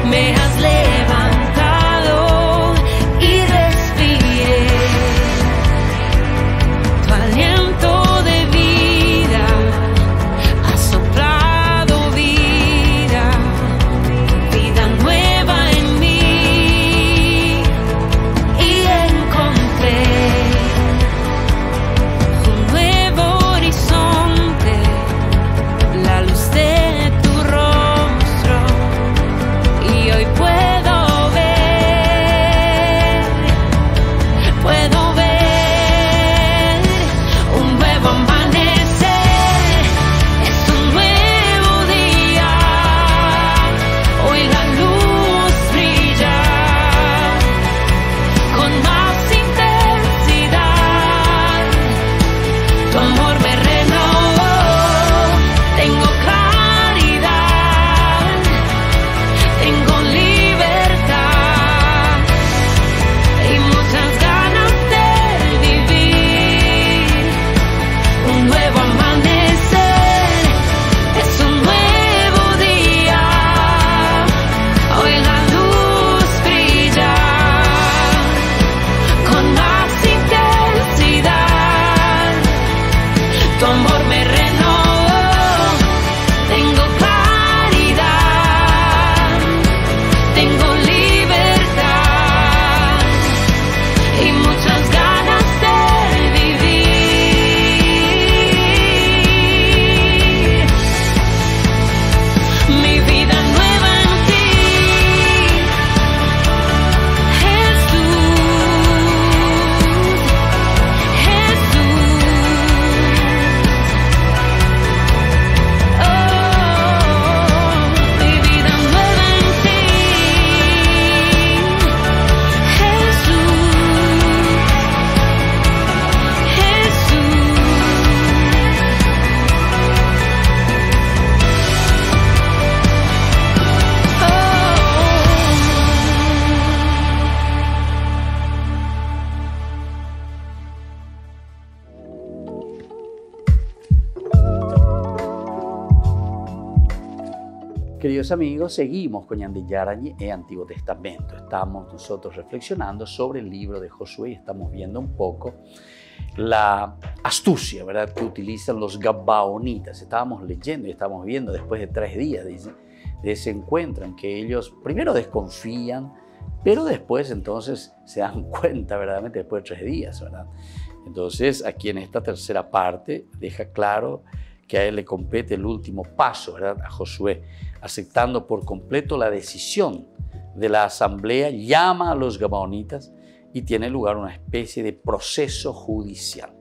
me has levantado y respiré. Tu aliento de vida, has soplado vida, vida nueva en mí. Y encontré un nuevo horizonte, la luz de tu rostro. Y hoy puedo ver un nuevo amanecer, es un nuevo día. Hoy la luz brilla con más intensidad. Tu amor me renovó, tengo claridad, tengo libertad y muchas ganas de vivir. Un nuevo amanecer, es un nuevo día. Hoy la luz brilla con más intensidad. Tu amor me renovó, tengo claridad, tengo libertad y muchas ganas de vivir. Mi vida nueva en ti, Jesús, Jesús. Mi vida nueva en ti, Jesús, Queridos amigos, seguimos con Ñande Yarañe e Antiguo Testamento. Estamos nosotros reflexionando sobre el libro de Josué y estamos viendo un poco la astucia, ¿verdad?, que utilizan los gabaonitas. Estábamos leyendo y estamos viendo después de 3 días de ese encuentro en que ellos primero desconfían, pero después entonces se dan cuenta verdaderamente después de 3 días, ¿verdad? Entonces aquí en esta tercera parte deja claro que a él le compete el último paso, ¿verdad?, a Josué, aceptando por completo la decisión de la asamblea, llama a los gabaonitas y tiene lugar una especie de proceso judicial.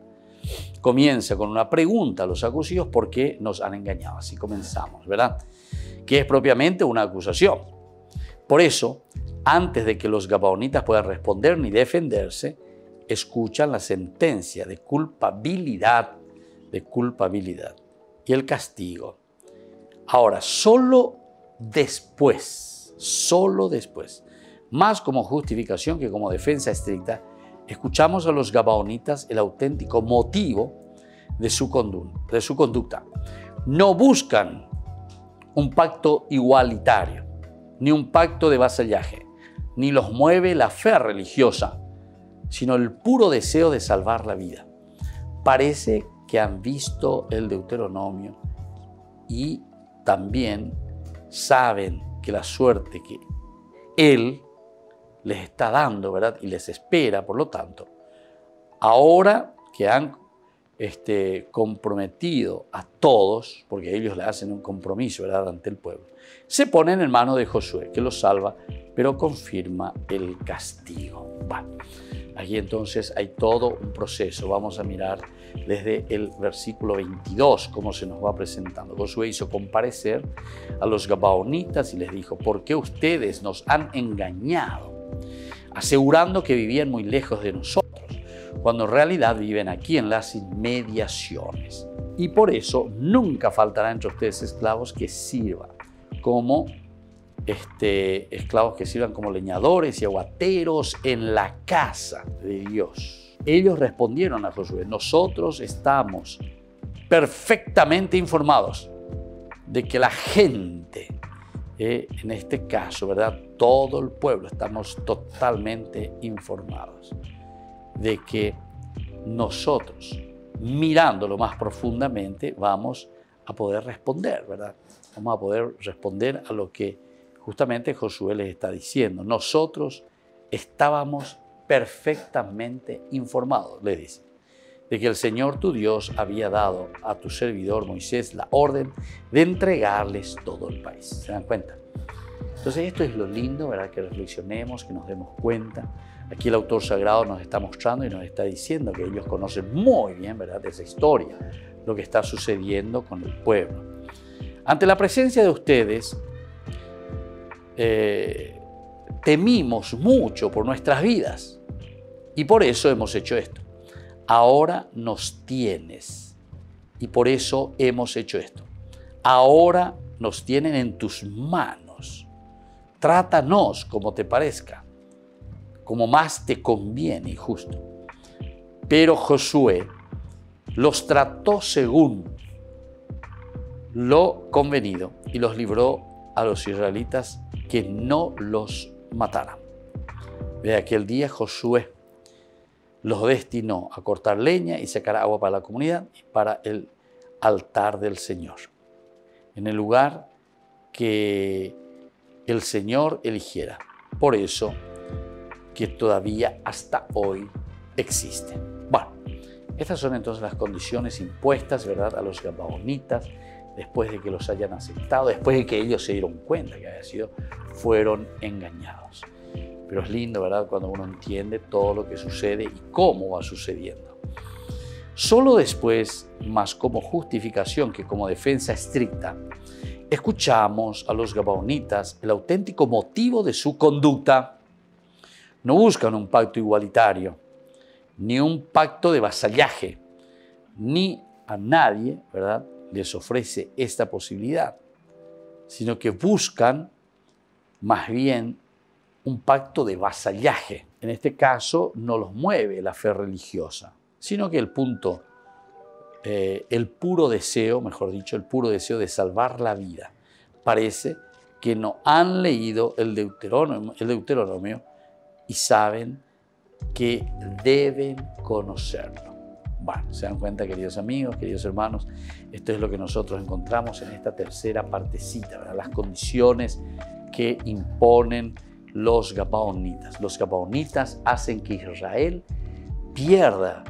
Comienza con una pregunta a los acusados: ¿por qué nos han engañado? Así comenzamos, ¿verdad? Que es propiamente una acusación. Por eso, antes de que los gabaonitas puedan responder ni defenderse, escuchan la sentencia de culpabilidad y el castigo. Ahora, solo después, más como justificación que como defensa estricta, escuchamos a los gabaonitas el auténtico motivo de su conducta. No buscan un pacto igualitario, ni un pacto de vasallaje, ni los mueve la fe religiosa, sino el puro deseo de salvar la vida. Parece que han visto el Deuteronomio y también saben que la suerte que Él les está dando, ¿verdad? Y les espera, por lo tanto, ahora que han comprometido a todos, porque ellos le hacen un compromiso, ¿verdad?, ante el pueblo, se ponen en manos de Josué, que los salva, pero confirma el castigo. Bueno, aquí entonces hay todo un proceso. Vamos a mirar desde el versículo 22 cómo se nos va presentando. Josué hizo comparecer a los gabaonitas y les dijo: ¿por qué ustedes nos han engañado, asegurando que vivían muy lejos de nosotros, cuando en realidad viven aquí en las inmediaciones? Y por eso nunca faltará entre ustedes esclavos que sirvan como leñadores y aguateros en la casa de Dios. Ellos respondieron a Josué: nosotros estamos perfectamente informados de que la gente, en este caso, ¿verdad?, todo el pueblo, estamos totalmente informados de que nosotros, mirándolo más profundamente, vamos a poder responder, ¿verdad? Vamos a poder responder a lo que justamente Josué les está diciendo. Nosotros estábamos perfectamente informados, le dice, de que el Señor tu Dios había dado a tu servidor Moisés la orden de entregarles todo el país. ¿Se dan cuenta? Entonces esto es lo lindo, ¿verdad?, que reflexionemos, que nos demos cuenta. Aquí el autor sagrado nos está mostrando y nos está diciendo que ellos conocen muy bien, ¿verdad?, esa historia, lo que está sucediendo con el pueblo. Ante la presencia de ustedes, temimos mucho por nuestras vidas y por eso hemos hecho esto. Ahora nos tienes y por eso hemos hecho esto. Ahora nos tienen en tus manos. Trátanos como te parezca, como más te conviene y justo. Pero Josué los trató según lo convenido y los libró a los israelitas que no los mataran. De aquel día Josué los destinó a cortar leña y sacar agua para la comunidad y para el altar del Señor, en el lugar que el Señor eligiera. Por eso que todavía hasta hoy existen. Bueno, estas son entonces las condiciones impuestas, ¿verdad?, a los gabaonitas, después de que los hayan aceptado, después de que ellos se dieron cuenta que fueron engañados. Pero es lindo, ¿verdad?, cuando uno entiende todo lo que sucede y cómo va sucediendo. Solo después, más como justificación que como defensa estricta, escuchamos a los gabaonitas el auténtico motivo de su conducta. No buscan un pacto igualitario, ni un pacto de vasallaje, ni a nadie, ¿verdad?, les ofrece esta posibilidad, sino que buscan más bien un pacto de vasallaje. En este caso no los mueve la fe religiosa, sino que el puro deseo, mejor dicho, el puro deseo de salvar la vida. Parece que no han leído el Deuteronomio y saben que deben conocerlo. Bueno, se dan cuenta, queridos amigos, queridos hermanos, esto es lo que nosotros encontramos en esta tercera partecita, ¿verdad?, las condiciones que imponen los gabaonitas. Los gabaonitas hacen que Israel pierda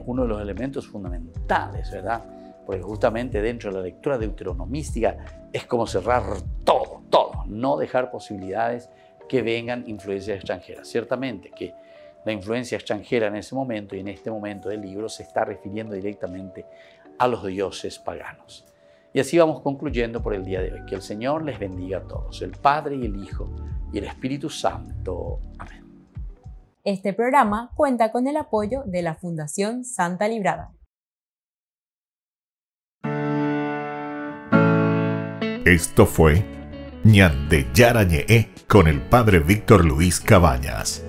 uno de los elementos fundamentales, ¿verdad? Porque justamente dentro de la lectura deuteronomística es como cerrar todo, no dejar posibilidades que vengan influencias extranjeras. Ciertamente que la influencia extranjera en ese momento y en este momento del libro se está refiriendo directamente a los dioses paganos. Y así vamos concluyendo por el día de hoy. Que el Señor les bendiga a todos, el Padre y el Hijo y el Espíritu Santo. Amén. Este programa cuenta con el apoyo de la Fundación Santa Librada. Esto fue Ñande Yara Ñe'e con el Padre Víctor Luis Cabañas.